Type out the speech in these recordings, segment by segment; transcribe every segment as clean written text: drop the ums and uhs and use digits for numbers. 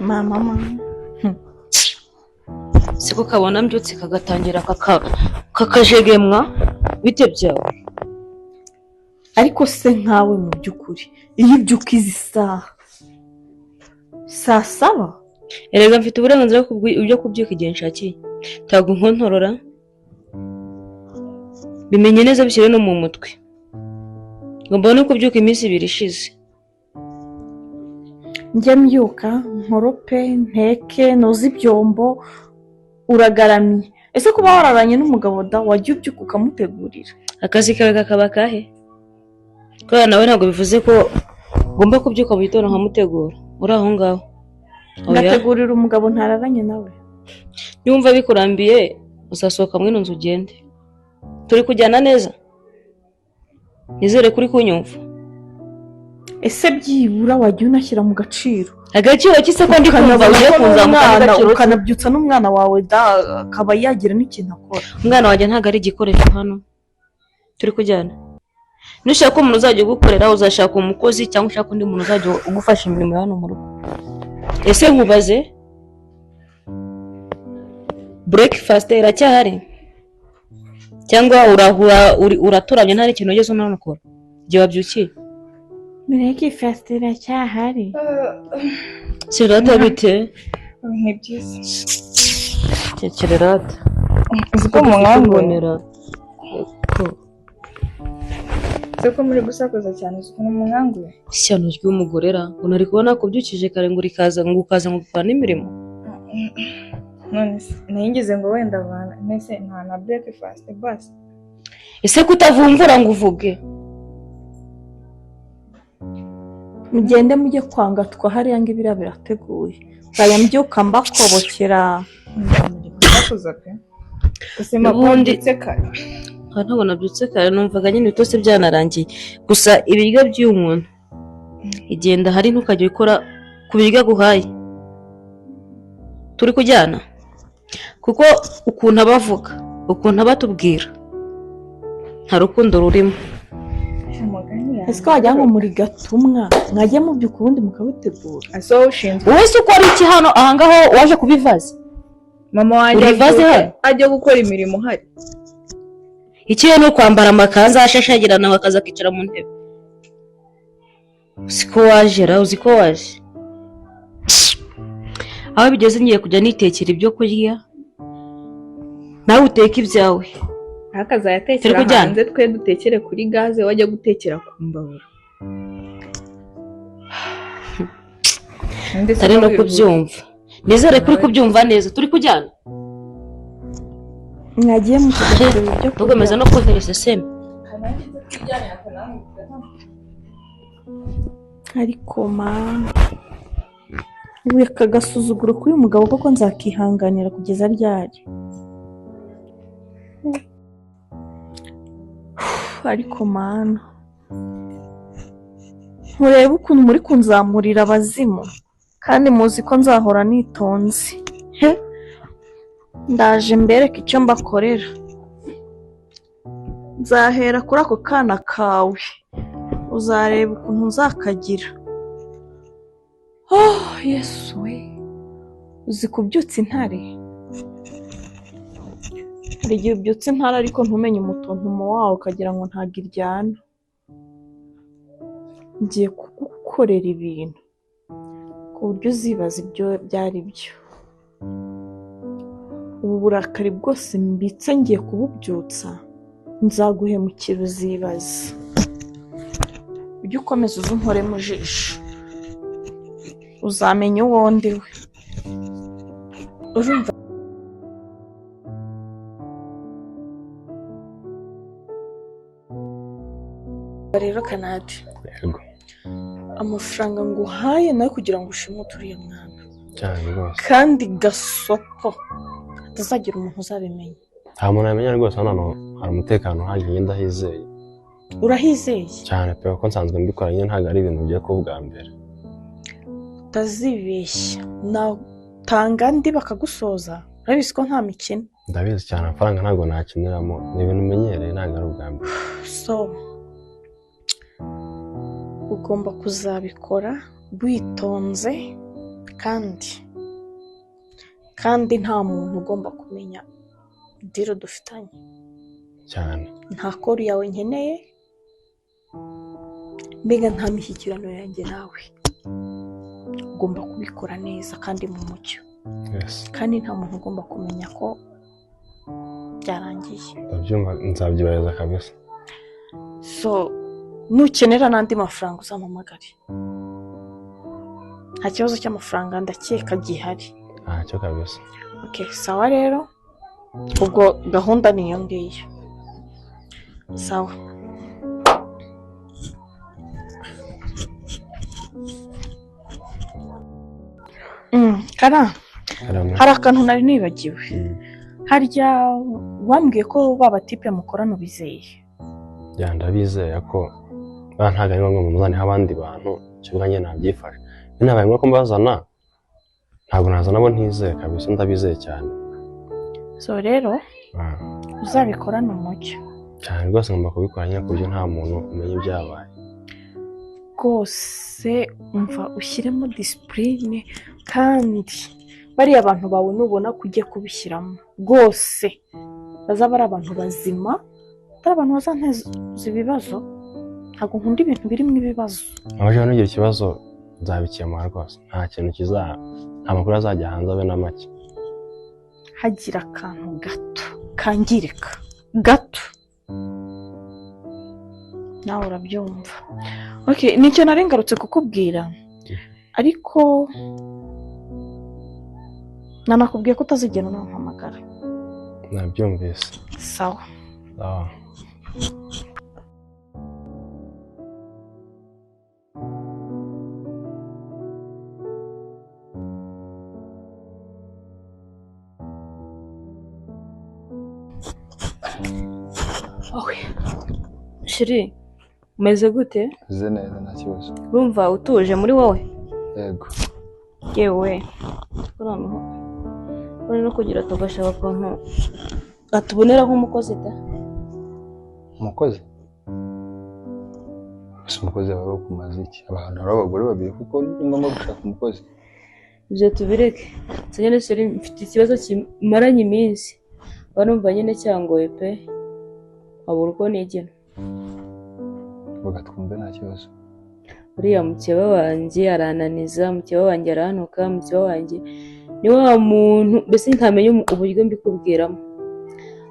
mama siko kabona mbyutse kagatangira kakajegemwa bite byawe ariko se nkawe mu byukuri iyo ubyuka izi saa 7 erega mfite uburenganzira bwo kubyuka igihe nshakiye ntabwo nkontorora bimenye neza bishyire no mu mutwe ngomba no kubyuka iminsi 2 ishize njya mbyuka nkorope nteke noza ibyombo uragaramye ese kuba wararanye n'umugabo da wajya ubyuka ukamutegurira akazi kawe kakaba kahe ko nawe ntabwo bivuze ko ngomba kubyuka mu gitondo nkamutegura uri aho ngaho ngategurira umugabo ntararanye nawe yumva bikurambiye uzasohoka mwino nzu ugende turi kujyana neza nizere kuri kunyumva ese byibura wajya unashyira mu gaciro agaciro kise ko ndi kumva ugiye kunzamukana ukanabyutsa n'umwana wawe da akaba yagira n'ikintu akora umwana waje ntago ari igikoresho hano turi kujyana nushaka umuntu uzajya gukorera uzashaka umukozi cyangwa ushaka undi muntu uzajya ugufasha imirimo hano mu rugo ese nkubaze breakfast iracyahari cyangwa uraturanye nta n'ikintu ugeze unanukora igihe wabyukiye breakfast iracyahari sirata bite ni byiza cyekererata uziko mungangurira siko muri gusakuza cyane uziko mungangurira ishyano ry'umugorera unari kubona kubyukije kare ngo ukaza ngo gukora n'imirimo none nayingize ngo wenda bana nese nta na breakfast basi ese kutavumvura ngo uvuge mugende mujye kwanga twahariya ngo ibira birateguye baya mbyuka mbakobokera gusakuza pe usema bonditse kare ntabwo nabyutse kare numvaga nyine bitose byanarangiye gusa ibiryo by'umuntu igenda hari ntukajya ukora ku biryo guhaye turi kujyana kuko ukuntu abavuga ukuntu abatubwira nta rukundo rurimo ese ko wajya ngo muri gatumwa mwajya mubyuka ubundi mukabitegura aso ushinzwe wese ukora iki hano ahangaho waje kubivaza mama wanjye ajya gukora imirimo hari ikiye no kwambara amakanzu ashashagirana bakaza kicara mu ntebe siko wajera uziko waje aho bigeze ngiye kujya nitekera ibyo kurya nawe uteka ibyawe akaza yatekera hanze twe dutekere kuri gaze wajya gutekera ku mbabura ndetse no kubyumva nizere kuri kubyumva neza turi kujyana mwagiye mu kiganiro byo tugomeza no kohereza seme ariko weka gasuzuguro kuri uyu mugabo koko nzakihanganira kugeza ryari ariko mana murebe ukuntu muri kunzamurira abazimu kandi muzi ko nzahora nitonze ndaje mbereke icyo mbakorera nzahera kuri ako kana kawe uzareba ukuntu nzakagira yesu we uzi kubyutsa intare hari igihe ubyutse intare ariko ntumenye umutontomo wawo ukagira ngo ntabwo iryana ngiye kugukorera ibintu ku buryo uzibaza ibyo byari byo ubu burakari bwose mbitse ngiye kububyutsa nzaguhemukira uzibaza ujye ukomeza uzunkore mu jisho uzamenya uwo ndiwe urumva rero Kanadi yego amafaranga nguhaye nawe kugira ngo ushimute uriya mwana cyane rwose kandi gasopo atazagira umuntu uzabimenya nta muntu yamenya rwose hano hari umutekano uhagije ndahizeye urahizeye cyane pe kuko nsanzwe mbikora nyine ntabwo ari ibintu bigiye kuba ubwa mbere utazibeshya natanga andi bakagusoza urabizi ko nta mikino ndabizi cyane amafaranga ntabwo nakiniramo ni ibintu umenyereye ntabwo ari ubwa mbere so ugomba kuzabikora witonze kandi nta muntu ugomba kumenya diro dufitanye cyane. nta kori yawe nkeneye, mbega nta mishyikirano yanjye nawe. Ugomba kubikora neza kandi mu mucyo, Yes. kandi nta muntu ugomba kumenya ko byarangiye. Ndabyumva, nzabyibariza kabisa. So nukenera n'andi mafaranga uzampamagare. Nta kibazo cy'amafaranga ndakeka gihari. Ntacyo kabisa. Okay, sawa rero. Ubwo gahunda niyo ngiyo. Sawa. Kara, hari akantu nari nibagiwe. Harya wambwiye ko baba tipe mukorana ubizeye? Ya ndabizeye ko ntago ari ngombwa muzaniho abandi bantu, kivuga nyine nabyifashe. Binabaye ngombwa ko mbazana, ntabwo nazana abo ntizeye kabisa, ndabizeye cyane. So rero uzabikorana umucyo cyane rwose, ngomba kubikora nyine ku buryo nta muntu umenya ibyabaye. Rwose umva ushyiremo disipurine, kandi bariya abantu bawe nubona ko ugiye kubishyiramo rwose bazaba ari abantu bazima, atari abantu bazanteza ibibazo. Ntabwo nkunda ibintu birimo ibibazo. Abajya nugira ikibazo nzabikemura rwose, nta kintu nta makuru azajya hanze abe na make. Hagira akantu gato kangirika gato, nawe urabyumva. Okay, nicyo nari ngarutse kukubwira, ariko nanakubwiye ko utazigera unampamagara. Nabyumvise. Sawa. Shiri, umeze gute? Meze neza, nta kibazo. Urumva utuje muri wowe? Yego. Yewe uri no kugira tugashaka ukuntu atubonera nk'umukozi da. Umukozi? Gusa umukozi wari kumaze iki? Abantu ari abagore babiri kuko ngomba gushaka umukozi. Ibyo tubireke. Sanyene Shiri, mfite ikibazo kimaranye iminsi. Barumva nyine cyangoye pe. Abura uko nigena. Bagatwumve nta kibazo. Uriya mukeba wanjye arananiza, mukeba wanjye arahanuka, mukeba wanjye ni wa muntu mbese nkamenya uburyo mbikubwiramo.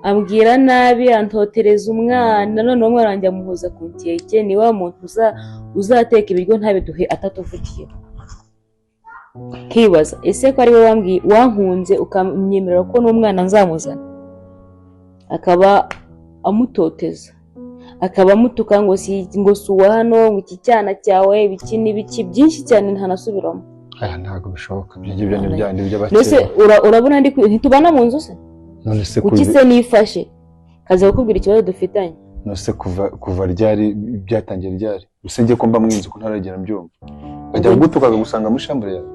Ambwira nabi, antotereza umwana, none umwana wanjye amuhuza ku nkeke. Ni wa muntu uzateka ibiryo ntabiduhe atatuvugiye. Kibaza ese ko ari we wankunze ukamyemerera ko n'umwana nzamuzana, akaba amutoteza, akaba amutuka ngo suwa hano, ngo iki cyana cyawe ibiki n'ibiki byinshi cyane ntanasubiramo. Aya ntabwo bishoboka, ibyo ni byandi by'abakire. Nose urabona ntitubana mu nzu se? None se kuki se nifashe kaza kukubwira ikibazo dufitanye? Nose kuva ryari byatangiye ryari? Usenge ko mba mwinzi ko ntaragera mbyumva. Ajya gutukaga gusanga muri shambure yawe.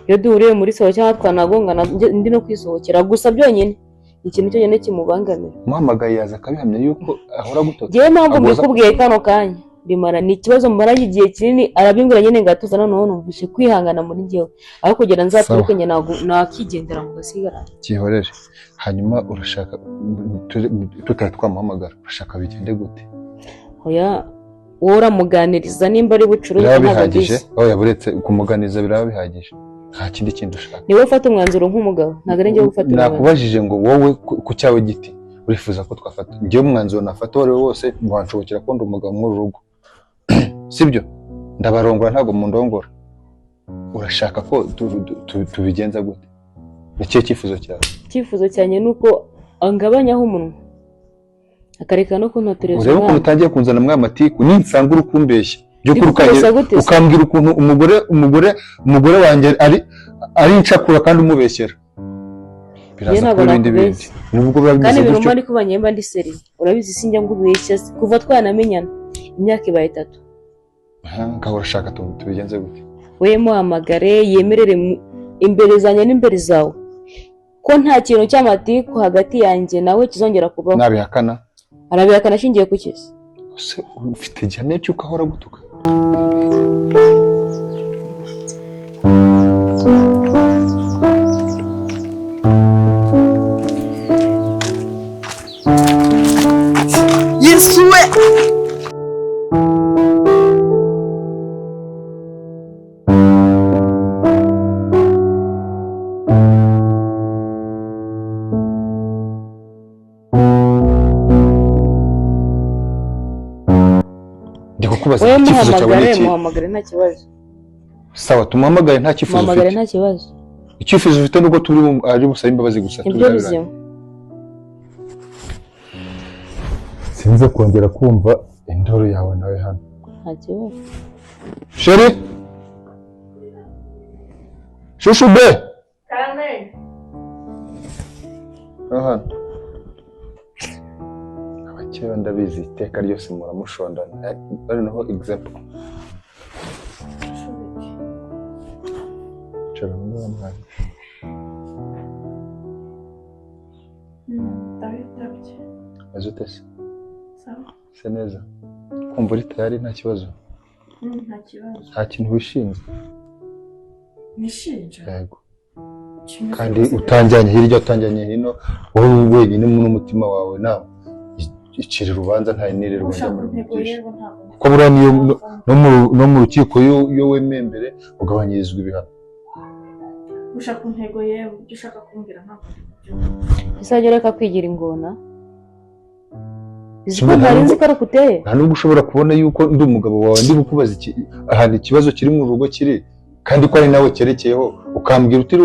Iyo duhuriye muri sawa cyangwa twanagongana ndi no kwisohokera gusa byonyine ikintu cyo nyene kimubangamira. Muhamagaye yaza akabihamya yuko ahora gutoka. Giye mpamvu mbikubwiye kano kanya bimara ni ikibazo mbaranye igihe kinini, arabimbwira nyene ngatuza none numvishe kwihangana muri njyewe aho kugera nzaturuke nyene nakigendera mu gasigara. Kihorere. Hanyuma urashaka tutamuhamagara, urashaka bigende gute? Oya wora muganiriza nimba ari bucuruzi ntabagije. Oya buretse kumuganiza biraba bihagije. Nta kindi ushaka. Niwe ufata umwanzuro nk'umugabo, ntabwo ari njye gufata umwanzuro. Nakubajije ngo wowe ku cyawe giti urifuza ko twafata. Ngiye umwanzuro nafata wari wose ngwanshobokera ko ndi umugabo mu rugo. Sibyo? Ndabarongora ntabwo mundongora. Urashaka ko tubigenza gute? Nicyo cyifuzo cyawe? Cyifuzo cyane nuko angabanyaho umunwa akareka no kuntotereza. Urebe ko utangiye kunzana mwamatiku ninsanga urukumbeshya byo ukambwira ukuntu umugore wanjye ari incakura kandi umubeshyera. Biraza ko ibindi nubwo kandi ibintu ari kubanyemba ndi seri. Urabizi sinjya ngubeshya kuva twanamenyana imyaka ibaye 3. Ngaho urashaka tubigenze gute? We muhamagare yemerere imbere zanye n'imbere zawe ko nta kintu cy'amatiku hagati yanjye nawe kizongera kubaho. Nabihakana? Arabihakana ashingiye ku kisi. Se ufite jane cyuko ahora gutuka. ndakubaza wowe icyifuzo cyawe ni muhamagare iki? muhamagare nta kibazo Sawa, tumuhamagare nta cyifuzo muhamagare ufite. nta kibazo Icyifuzo ufite nuko ari busabe imbabazi gusa. ibyo bizima Sinze kongera kumva indoro yawe nawe hano. nta kibazo Sheri? Shushu be? Carmen. Aha. Abakeba ndabizi iteka ryose muramushondana. Ari naho example. Chara mwana mwana. Ndabitabye. Azutese. Sawa. Se neza. Kumva uri tayari nta kibazo. Nta kibazo. Nta kintu wishinze. Nishinja. Yego. Kandi utanjyanye hirya utanjyanye hino wowe wenyine n'umutima wawe nawe icira urubanza nta nirirwa njya kuko buriya niyo no mu rukiko yo wemeye mbere ugabanyirizwa ibihano. Ushaka intego yewe ibyo ushaka kumbwira ntabwo isajya reka kwigira ingona izi ko ntari nzi ko ari kuteye nta nubwo ushobora kubona yuko ndi umugabo wawe ndi gukubaza ahantu ikibazo kiri mu rugo kiri kandi ko ari nawe cyerekeyeho ukambwira utiri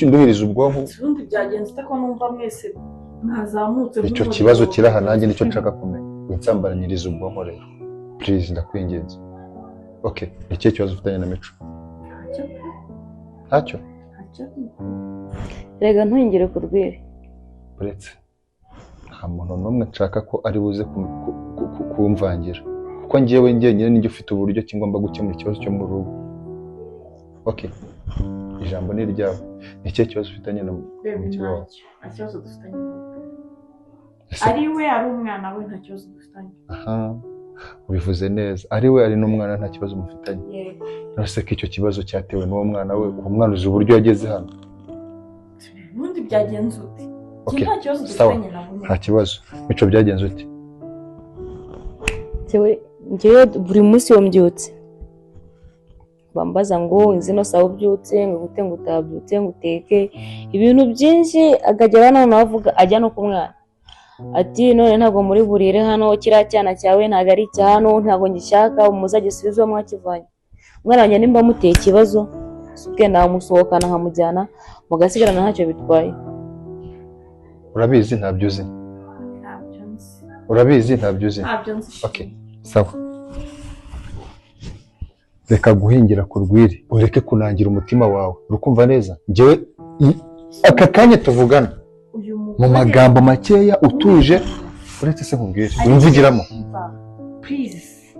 unduhiriza ubwonko. ubundi byagenze ute ko numva mwese mwazamutse Icyo kibazo kiri aha nanjye nicyo nshaka kumenya. Winsambaranyiriza ubwonko rero please ndakwinginze. Okay, ni ikihe kibazo ufitanye na Mico? Ntacyo. rega ntwingire ku rwiri Uretse nta muntu n'umwe nshaka ko ari buze kumvangira kuko njyewe njyenyine nijye ufite uburyo ki ngomba gukemura ikibazo cyo mu rugo. Okay, ijambo ni iryawe. Ni ikihe kibazo ufitanye na Mico wawe? nta kibazo dufitanye ari we ari umwana we nta kibazo dufitanye. Aha, ubivuze neza. Ari we ari n'umwana nta kibazo mufitanye. Yego. Nose ko icyo kibazo cyatewe n'uwo mwana we, uwo mwana uzi uburyo yageze hano. ubundi byagenze ute? Okay, nta kibazo sawa, dufitanye na we. nta kibazo. Mico byagenze ute? njyewe buri munsi iyo mbyutse bambaza ngo izino sawa ubyutse ngo gute ngo utabyutse ngo uteke ibintu byinshi akagera hano navuga ajya no ku mwana ati none ntabwo muri burire hano kiriya cyana cyawe ntabwo ari icya hano ntabwo ngishaka umuza gisubizo mwakivanye umwana wanjye nimba muteye ikibazo ubwe namusohokana nkamujyana mugasigarana ntacyo bitwaye. Urabizi ntabyo uzi? Ntabyo nzi. Urabizi ntabyo uzi? Ntabyo nzi. Okay, sawa. Reka guhingira ku rwiri ureke kunangira umutima wawe. Urukumva neza? Njyewe aka kanya tuvugana mu magambo makeya utuje uretse se nkubwire wimvugiramo. Please.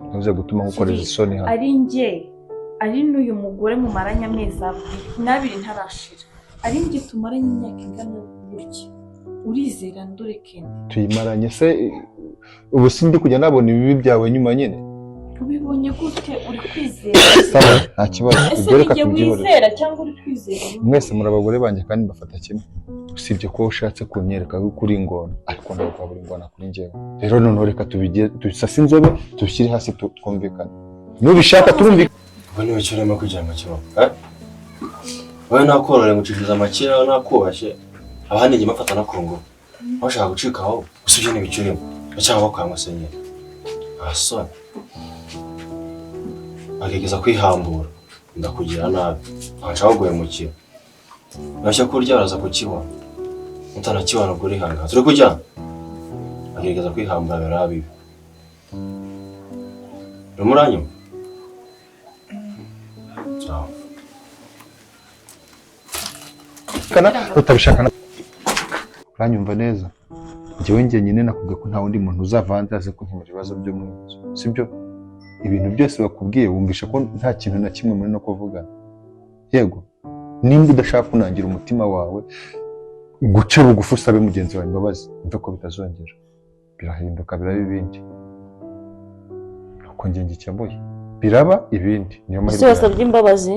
Ntuze gutuma nkukoreza isoni hano. Ari njye ari n'uyu mugore mumaranye amezi 2 ntarashira. Ari njye tumaranye imyaka ingana gutya. Urizera ndureke tuyimaranye se ubu sindi kujya nabona ibibi byawe nyuma nyine. Ubibonye gute uri kwizera? Sawa, nta kibazo. Ubwo reka tubyihorere. Wizera cyangwa uri kwizera? Mwese muri abagore banjye kandi mbafata kimwe. Usibye ko ushatse kunyereka ko uri ingona ariko ntabwo buri ingona kuri njyewe. Rero noneho reka tubigire dusase inzobe tubishyire hasi twumvikana. Nubishaka turumvikana. Ubwo niwe cyarema kugira ngo kibaho. Wowe nakorore ngucishiriza amakira nakubashye. Abandi njye mafata nakungu. Bashaka gucikaho usubye n'ibicurimo. Cyangwa bakamusenye. Asone. Agegeza kwihambura ndakugira nabi nshaka guhemukira nashya kurya baraza kukibona mutanakibona ubwo urihanga turi kujyana agegeza kwihambura barabi rumuranyuma sawa kana utabishaka uranyumva neza njyewe nyine nakubwiye ko nta wundi muntu uzavanze aze kunkemura ibibazo byo mu nzu sibyo ibintu byose bakubwiye wumvisha ko nta kintu na kimwe muri no kuvugana. Yego, nimba udashaka kunangira umutima wawe guca bugufi usabe mugenzi wawe imbabazi mve ko bitazongera birahinduka biraba ibindi uko njye ngikemuye biraba ibindi niyo mahirwe wasabye imbabazi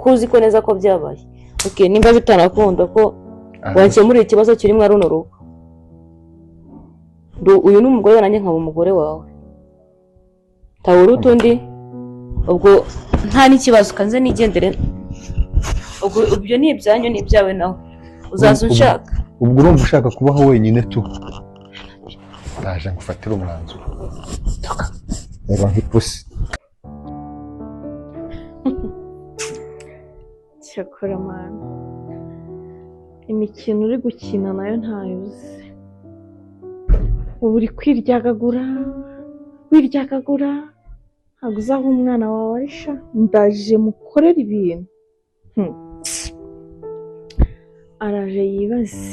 kuzi ko neza ko byabaye. Okay, nimba bitanakunda ko wankemurira ikibazo kiri mwa runo rugo uyu ni umugore nanjye nkaba umugore wawe tawuri utundi ubwo nta n'ikibazo kanze nigendere ubwo ibyo ni ibyanyu ni ibyawe nawe uzaza unshaka ubwo urumva ushaka kubaho wenyine tu ndaje ngufatire umwanzuro reba nk'ipusi cyakora mwana imikino uri gukina nayo ntayo uzi ubu uri kwiryagagura ntabwo uzi aho umwana wawe arisha ndaje mukorera ibintu araje yibaze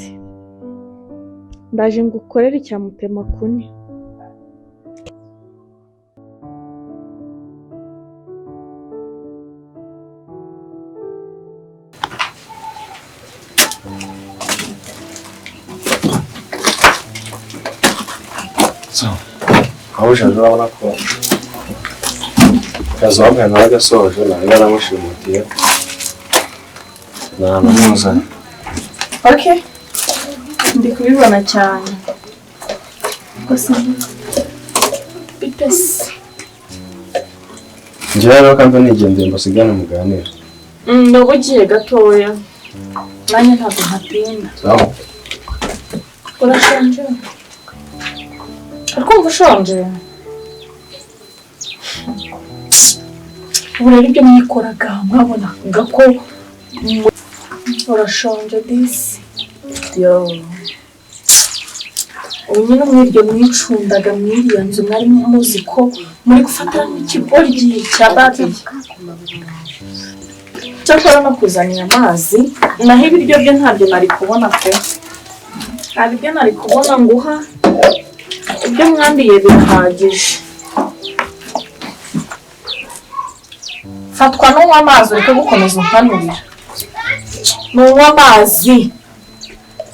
ndaje ngukorere icyamutema kune aho ushaje urabona ko akazi wambaye nawe agasoje ntabwo naramushimutiye ntanamuzanye okay ndi kubibona cyane gusa bitese njye rero kandi nigendeye mbasigane muganira nubwo ugiye gatoya nanjye ntabwo ntatinda aho urashonje ariko ushonje ubu rero ibyo mwikoraga mwabonaga ko urashonje disi yo ubu nyine mw'ibyo mwicundaga mw'iriya nzu mwari muzi ko muri gufatira n'ikigoryi cya babiye cyakora no kuzanira amazi naho ibiryo byo ntabyo nari kubona pe ntabwo ibyo nari kubona nguha ibyo mwambiye birahagije fatwa n'unywa amazi ureke gukomeza umpanurira n'unywa amazi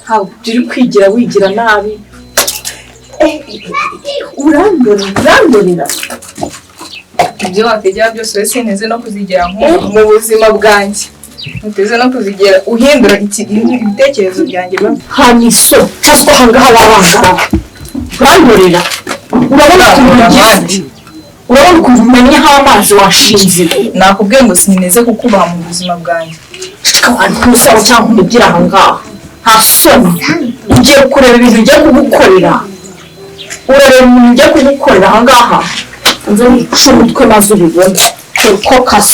ntabwo uri kwigira wigira nabi urandurira ibyo wakegera byose wese nteze no kuzigera mu buzima bwanjye nteze no kuzigera uhindura ibitekerezo byanjye haniso cyangwa ahangaha wabangara urandurira urabona ukuntu umenya aho amazi washinze nakubwiye ngo sineze kukubaha mu buzima bwanjye ntusaba cyangwa umubwire ahangaha nta soni ugiye kureba ibintu ugiye kugukorera urareba ibintu ugiye kugukorera ahangaha nze wica umutwe maze ubibone ko kaso